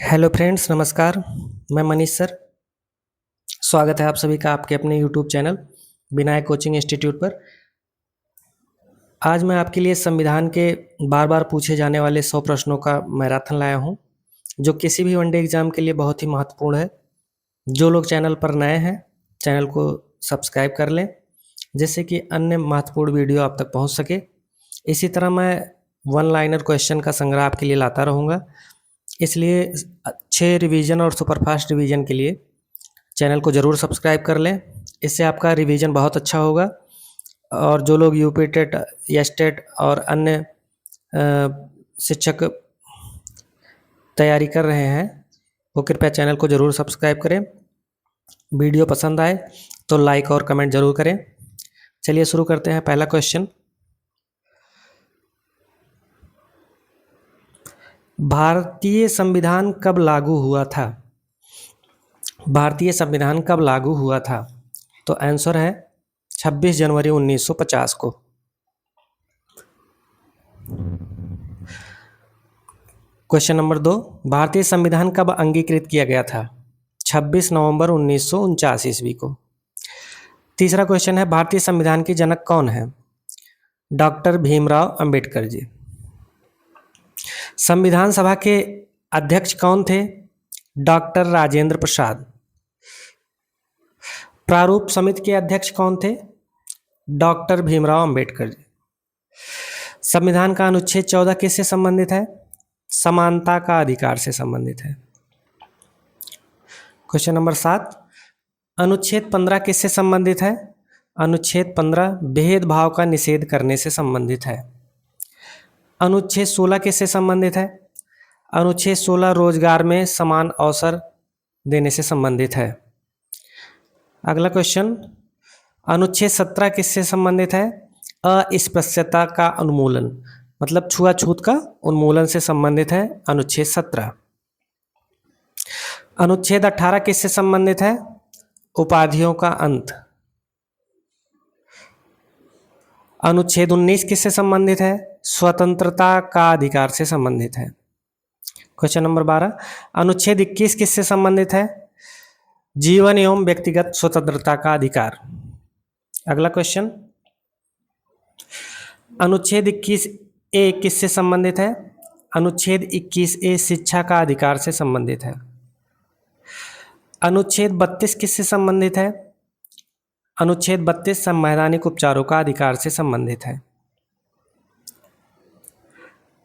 Hello friends, नमस्कार। मैं Manish sir. स्वागत है आप सभी का आपके अपने YouTube channel Vinayak coaching institute पर। आज मैं आपके लिए संविधान के बार बार पूछे जाने वाले 100 प्रश्नों का मैराथन लाया हूं, जो किसी भी वनडे एग्ज़ाम के लिए बहुत ही महत्वपूर्ण है। जो लोग चैनल पर नए हैं, चैनल को सब्सक्राइब कर लें, जिससे कि अन्य महत्वपूर्ण वीडियो आप तक पहुंच सके। इसी तरह मैं वन लाइनर क्वेश्चन का संग्रह आपके लिए लाता रहूँगा, इसलिए अच्छे रिवीजन और सुपरफास्ट रिवीजन के लिए चैनल को ज़रूर सब्सक्राइब कर लें। इससे आपका रिवीजन बहुत अच्छा होगा। और जो लोग यूपी टेट या स्टेट और अन्य शिक्षक तैयारी कर रहे हैं, वो कृपया चैनल को ज़रूर सब्सक्राइब करें। वीडियो पसंद आए तो लाइक और कमेंट ज़रूर करें। चलिए शुरू करते हैं। पहला क्वेश्चन, भारतीय संविधान कब लागू हुआ था? भारतीय संविधान कब लागू हुआ था? तो आंसर है 26 जनवरी 1950 को। क्वेश्चन नंबर 2, भारतीय संविधान कब अंगीकृत किया गया था? 26 नवंबर 1949 ईस्वी को। तीसरा क्वेश्चन है, भारतीय संविधान के जनक कौन है? डॉक्टर भीमराव अंबेडकर जी। संविधान सभा के अध्यक्ष कौन थे? डॉक्टर राजेंद्र प्रसाद। प्रारूप समिति के अध्यक्ष कौन थे? डॉक्टर भीमराव अंबेडकर जी। संविधान का अनुच्छेद 14 किससे संबंधित है? समानता का अधिकार से संबंधित है। क्वेश्चन नंबर 7, अनुच्छेद 15 किससे संबंधित है? अनुच्छेद 15 भेदभाव का निषेध करने से संबंधित है। अनुच्छेद 16 किससे संबंधित है? अनुच्छेद 16 रोजगार में समान अवसर देने से संबंधित है। अगला क्वेश्चन, अनुच्छेद 17 किससे संबंधित है? अस्पृश्यता का उन्मूलन, मतलब छुआछूत का उन्मूलन से संबंधित है अनुच्छेद 17। अनुच्छेद 18 किससे संबंधित है? उपाधियों का अंत। अनुच्छेद 19 किससे संबंधित है? स्वतंत्रता का अधिकार से संबंधित है। क्वेश्चन नंबर 12, अनुच्छेद 21 किससे संबंधित है? जीवन एवं व्यक्तिगत स्वतंत्रता का अधिकार। अगला क्वेश्चन, अनुच्छेद 21A किससे संबंधित है? अनुच्छेद 21A शिक्षा का अधिकार से संबंधित है। अनुच्छेद 32 किससे संबंधित है? अनुच्छेद 32 संवैधानिक उपचारों का अधिकार से संबंधित है।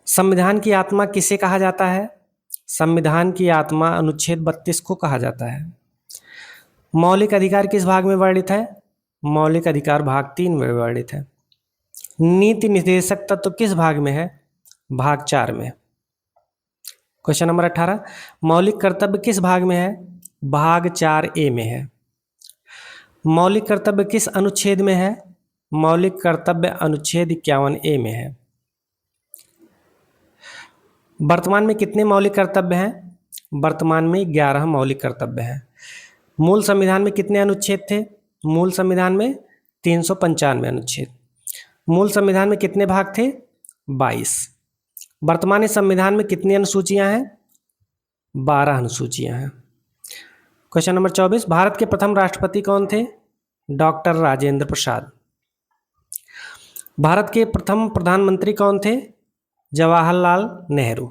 संविधान की आत्मा किसे कहा जाता है? संविधान की आत्मा अनुच्छेद 32 को कहा जाता है। मौलिक अधिकार किस भाग में वर्णित है? मौलिक अधिकार भाग 3 में वर्णित है। नीति निर्देशक तत्व किस भाग में है? भाग 4 में। क्वेश्चन नंबर 18, मौलिक कर्तव्य किस भाग में है? भाग 4A में है। मौलिक कर्तव्य किस अनुच्छेद में है? मौलिक कर्तव्य अनुच्छेद 51A में है। वर्तमान में कितने मौलिक कर्तव्य हैं? वर्तमान में 11 मौलिक कर्तव्य हैं। मूल संविधान में कितने अनुच्छेद थे? मूल संविधान में 395 अनुच्छेद। मूल संविधान में कितने भाग थे? 22। वर्तमान संविधान में कितनी अनुसूचियां हैं? 12 अनुसूचियां हैं। क्वेश्चन नंबर 24, भारत के प्रथम राष्ट्रपति कौन थे? डॉक्टर राजेंद्र प्रसाद। भारत के प्रथम प्रधानमंत्री कौन थे? जवाहरलाल नेहरू।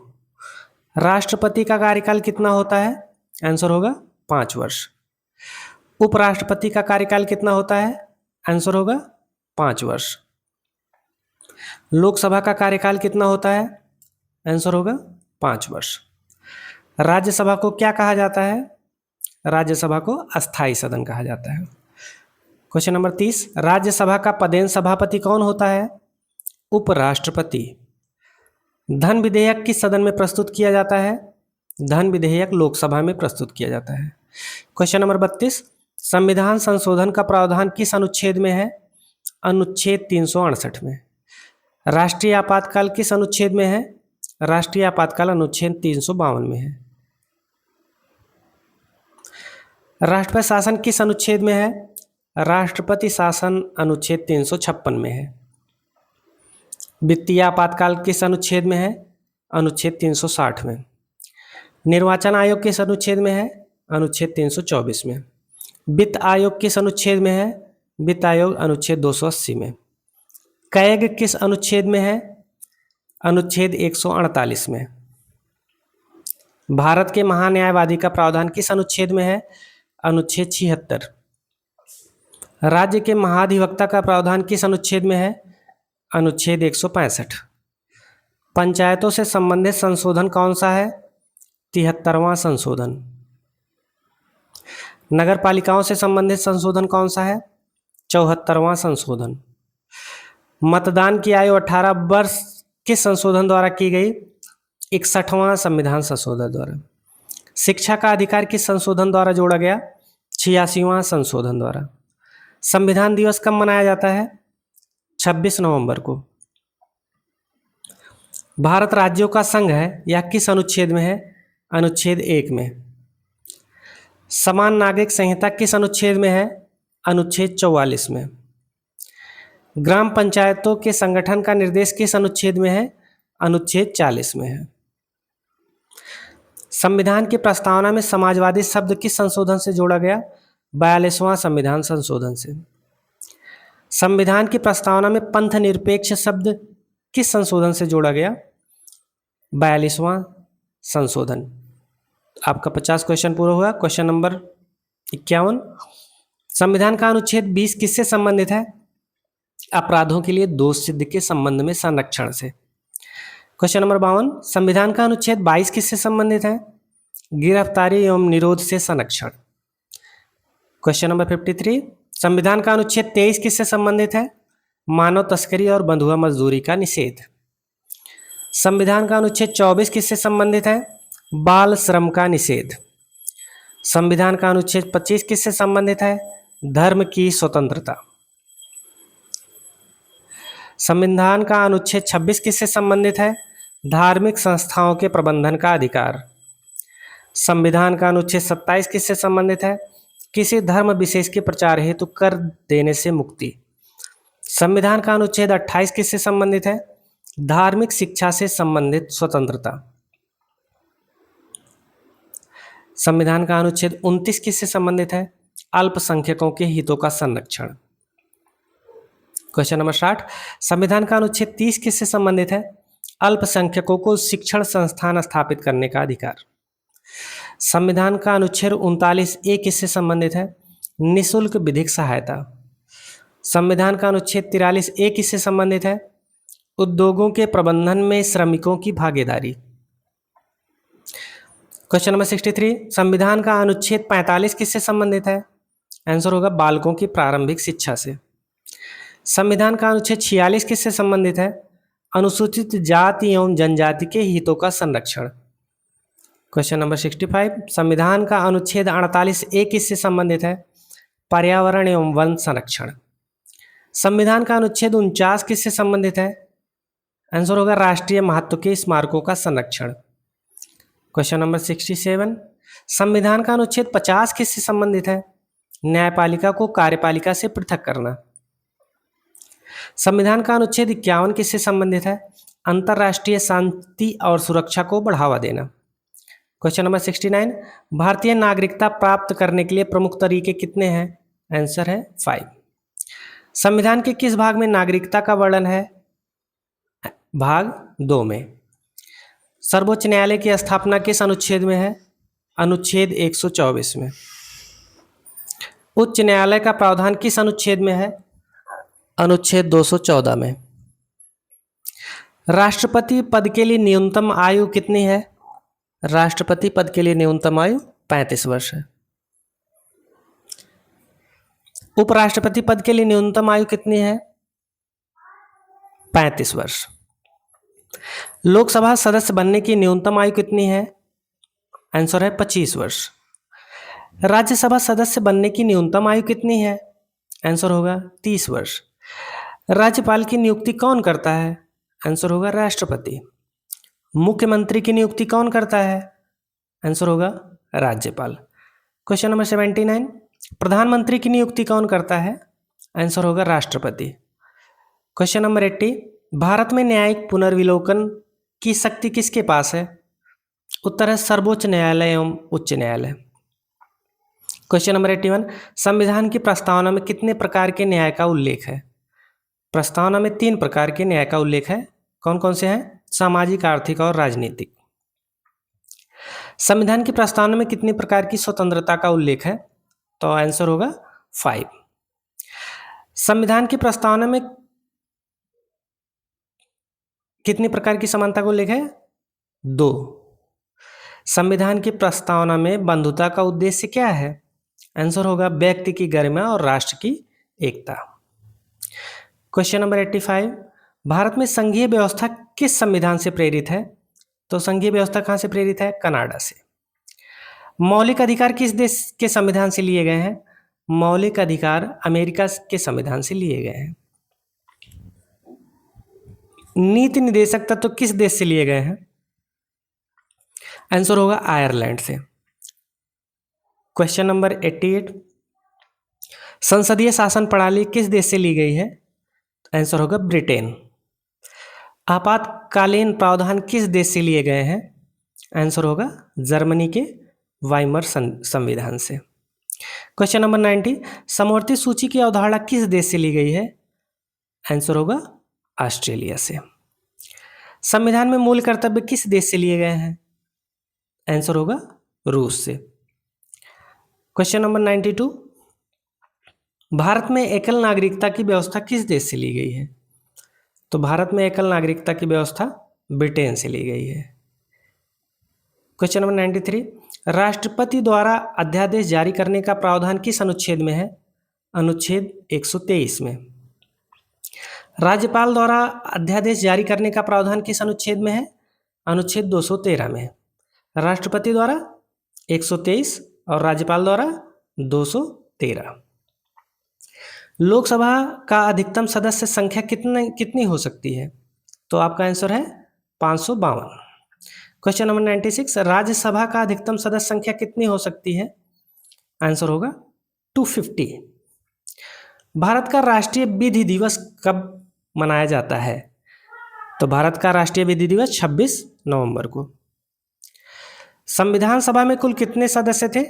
राष्ट्रपति का कार्यकाल कितना होता है? आंसर होगा 5 वर्ष। उपराष्ट्रपति का कार्यकाल कितना होता है? आंसर होगा 5 वर्ष। लोकसभा का कार्यकाल कितना होता है? आंसर होगा 5 वर्ष। राज्यसभा को क्या कहा जाता है? राज्यसभा को अस्थायी सदन कहा जाता है। क्वेश्चन नंबर 30, राज्यसभा का पदेन सभापति कौन होता है? उपराष्ट्रपति। धन विधेयक किस सदन में प्रस्तुत किया जाता है? धन विधेयक लोकसभा में प्रस्तुत किया जाता है। क्वेश्चन नंबर 32, संविधान संशोधन का प्रावधान किस अनुच्छेद में है? अनुच्छेद 368 में। राष्ट्रीय आपातकाल किस अनुच्छेद में है? राष्ट्रीय आपातकाल अनुच्छेद 352 में है। राष्ट्रपति शासन किस अनुच्छेद में है? राष्ट्रपति शासन अनुच्छेद 356 में है। वित्तीय आपातकाल किस अनुच्छेद में है? अनुच्छेद 360 में। निर्वाचन आयोग किस अनुच्छेद में है? अनुच्छेद 324 में। वित्त आयोग किस अनुच्छेद में है? वित्त आयोग अनुच्छेद 280 में। कैग किस अनुच्छेद में है? अनुच्छेद 148 में। भारत के महान्यायवादी का प्रावधान किस अनुच्छेद में है? अनुच्छेद 76। राज्य के महाधिवक्ता का प्रावधान किस अनुच्छेद में है? अनुच्छेद 165। पंचायतों से संबंधित संशोधन कौन सा है? 73वां संशोधन। नगर पालिकाओं से संबंधित संशोधन कौन सा है? 74वां संशोधन। मतदान की आयु 18 वर्ष किस संशोधन द्वारा की गई? 61वां संविधान संशोधन द्वारा। शिक्षा का अधिकार किस संशोधन द्वारा जोड़ा गया? 86वां संशोधन द्वारा। संविधान दिवस कब मनाया जाता है? 26 नवंबर को। भारत राज्यों का संघ है, यह किस अनुच्छेद में है? अनुच्छेद 1 में। समान नागरिक संहिता किस अनुच्छेद में है? अनुच्छेद 44 में। ग्राम पंचायतों के संगठन का निर्देश किस अनुच्छेद में है? अनुच्छेद 40 में है। संविधान की प्रस्तावना में समाजवादी शब्द किस संशोधन से जोड़ा गया? 42वां संविधान संशोधन से। संविधान की प्रस्तावना में पंथ निरपेक्ष शब्द किस संशोधन से जोड़ा गया? 42वां संशोधन। आपका 50 क्वेश्चन पूरा हुआ। क्वेश्चन नंबर 51, संविधान का अनुच्छेद 20 किससे संबंधित है? अपराधों के लिए दोष सिद्ध के संबंध में संरक्षण से। क्वेश्चन नंबर 52, संविधान का अनुच्छेद 22 किससे संबंधित है? गिरफ्तारी एवं निरोध से संरक्षण। क्वेश्चन नंबर 53, संविधान का अनुच्छेद 23 किससे संबंधित है? मानव तस्करी और बंधुआ मजदूरी का निषेध। संविधान का अनुच्छेद 24 किससे संबंधित है? बाल श्रम का निषेध। संविधान का अनुच्छेद 25 किससे संबंधित है? धर्म की स्वतंत्रता। संविधान का अनुच्छेद 26 किससे संबंधित है? धार्मिक संस्थाओं के प्रबंधन का अधिकार। संविधान का अनुच्छेद 27 किससे संबंधित है? किसी धर्म विशेष के प्रचार हेतु कर देने से मुक्ति। संविधान का अनुच्छेद 28 किससे संबंधित है? धार्मिक शिक्षा से संबंधित स्वतंत्रता। संविधान का अनुच्छेद 29 किससे संबंधित है? अल्पसंख्यकों के हितों का संरक्षण। क्वेश्चन नंबर 60, संविधान का अनुच्छेद 30 किससे संबंधित है? अल्पसंख्यकों को शिक्षण संस्थान स्थापित करने का अधिकार। संविधान का अनुच्छेद 39A किससे संबंधित है? निःशुल्क विधिक सहायता। संविधान का अनुच्छेद 43A किससे संबंधित है? उद्योगों के प्रबंधन में श्रमिकों की भागीदारी। क्वेश्चन नंबर 63, संविधान का अनुच्छेद 45 किससे संबंधित है? आंसर होगा बालकों की प्रारंभिक शिक्षा से। संविधान का अनुच्छेद 46 किससे संबंधित है? अनुसूचित जाति एवं जनजाति के हितों का संरक्षण। क्वेश्चन नंबर 65, संविधान का अनुच्छेद 48A किससे संबंधित है? पर्यावरण एवं वन संरक्षण। संविधान का अनुच्छेद 49 किससे संबंधित है? आंसर होगा राष्ट्रीय महत्व के स्मारकों का संरक्षण। क्वेश्चन नंबर 67, संविधान का अनुच्छेद 50 किससे संबंधित है? न्यायपालिका को कार्यपालिका से पृथक करना। संविधान का अनुच्छेद 51 किससे संबंधित है? अंतर्राष्ट्रीय शांति और सुरक्षा को बढ़ावा देना। क्वेश्चन नंबर 69, भारतीय नागरिकता प्राप्त करने के लिए प्रमुख तरीके कितने हैं? आंसर है 5। संविधान के किस भाग में नागरिकता का वर्णन है? भाग 2 में। सर्वोच्च न्यायालय की स्थापना किस अनुच्छेद में है? अनुच्छेद 124 में। उच्च न्यायालय का प्रावधान किस अनुच्छेद में है? अनुच्छेद 214 में। राष्ट्रपति पद के लिए न्यूनतम आयु कितनी है? राष्ट्रपति पद के लिए न्यूनतम आयु 35 वर्ष है। उपराष्ट्रपति पद के लिए न्यूनतम आयु कितनी है? 35 वर्ष। लोकसभा सदस्य बनने की न्यूनतम आयु कितनी है? आंसर है 25 वर्ष। राज्यसभा सदस्य बनने की न्यूनतम आयु कितनी है? आंसर होगा 30 वर्ष। राज्यपाल की नियुक्ति कौन करता है? आंसर होगा राष्ट्रपति। मुख्यमंत्री की नियुक्ति कौन करता है? आंसर होगा राज्यपाल। क्वेश्चन नंबर 79, प्रधानमंत्री की नियुक्ति कौन करता है? आंसर होगा राष्ट्रपति। क्वेश्चन नंबर 80, भारत में न्यायिक पुनर्विलोकन की शक्ति किसके पास है? उत्तर है सर्वोच्च न्यायालय एवं उच्च न्यायालय। क्वेश्चन नंबर 81, संविधान की प्रस्तावना में कितने प्रकार के न्याय का उल्लेख है? प्रस्तावना में 3 प्रकार के न्याय का उल्लेख है। कौन कौन से हैं? सामाजिक, आर्थिक और राजनीतिक। संविधान की प्रस्तावना में कितने प्रकार की स्वतंत्रता का उल्लेख है? तो आंसर होगा 5। संविधान की प्रस्तावना में कितनी प्रकार की समानता का उल्लेख है? 2। संविधान की प्रस्तावना में बंधुता का उद्देश्य क्या है? आंसर होगा व्यक्ति की गरिमा और राष्ट्र की एकता। क्वेश्चन नंबर 85, भारत में संघीय व्यवस्था किस संविधान से प्रेरित है? तो संघीय व्यवस्था कहाँ से प्रेरित है? कनाडा से। मौलिक अधिकार किस देश के संविधान से लिए गए हैं? मौलिक अधिकार अमेरिका के संविधान से लिए गए हैं। नीति निदेशक तत्व किस देश से लिए गए हैं? आंसर होगा आयरलैंड से। क्वेश्चन नंबर 88, संसदीय शासन प्रणाली किस देश से ली गई है? आंसर होगा ब्रिटेन। आपातकालीन प्रावधान किस देश से लिए गए हैं? आंसर होगा जर्मनी के वाइमर संविधान से। क्वेश्चन नंबर 90, समवर्ती सूची की अवधारणा किस देश से ली गई है? आंसर होगा ऑस्ट्रेलिया से। संविधान में मूल कर्तव्य किस देश से लिए गए हैं? आंसर होगा रूस से। क्वेश्चन नंबर 92, भारत में एकल नागरिकता की व्यवस्था किस देश से ली गई है? तो भारत में एकल नागरिकता की व्यवस्था ब्रिटेन से ली गई है। क्वेश्चन नंबर 93, राष्ट्रपति द्वारा अध्यादेश जारी करने का प्रावधान किस अनुच्छेद में है? अनुच्छेद 123 में। राज्यपाल द्वारा अध्यादेश जारी करने का प्रावधान किस अनुच्छेद में है? अनुच्छेद 213 में। राष्ट्रपति द्वारा 123 और राज्यपाल द्वारा 213। लोकसभा का अधिकतम सदस्य संख्या कितनी हो सकती है? तो आपका आंसर है 552। क्वेश्चन नंबर 96, राज्यसभा का अधिकतम सदस्य संख्या कितनी हो सकती है? आंसर होगा 250। भारत का राष्ट्रीय विधि दिवस कब मनाया जाता है? तो भारत का राष्ट्रीय विधि दिवस 26 नवंबर को। संविधान सभा में कुल कितने सदस्य थे?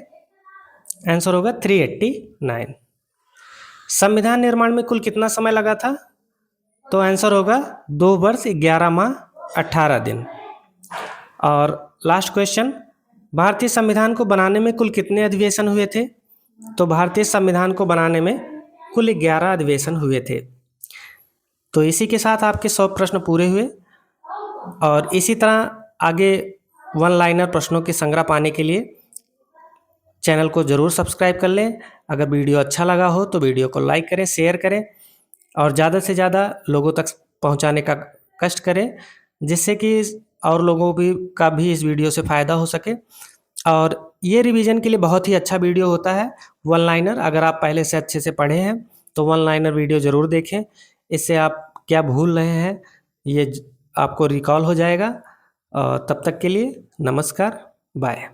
आंसर होगा 389। संविधान निर्माण में कुल कितना समय लगा था? तो आंसर होगा 2 वर्ष 11 माह 18 दिन। और लास्ट क्वेश्चन, भारतीय संविधान को बनाने में कुल कितने अधिवेशन हुए थे? तो भारतीय संविधान को बनाने में कुल 11 अधिवेशन हुए थे। तो इसी के साथ आपके 100 प्रश्न पूरे हुए। और इसी तरह आगे वन लाइनर प्रश्नों के संग्रह पाने के लिए चैनल को ज़रूर सब्सक्राइब कर लें। अगर वीडियो अच्छा लगा हो तो वीडियो को लाइक करें, शेयर करें और ज़्यादा से ज़्यादा लोगों तक पहुंचाने का कष्ट करें, जिससे कि और लोगों का भी इस वीडियो से फ़ायदा हो सके। और ये रिवीजन के लिए बहुत ही अच्छा वीडियो होता है वन लाइनर। अगर आप पहले से अच्छे से पढ़े हैं तो वन लाइनर वीडियो ज़रूर देखें। इससे आप क्या भूल रहे हैं ये आपको रिकॉल हो जाएगा। तब तक के लिए नमस्कार, बाय।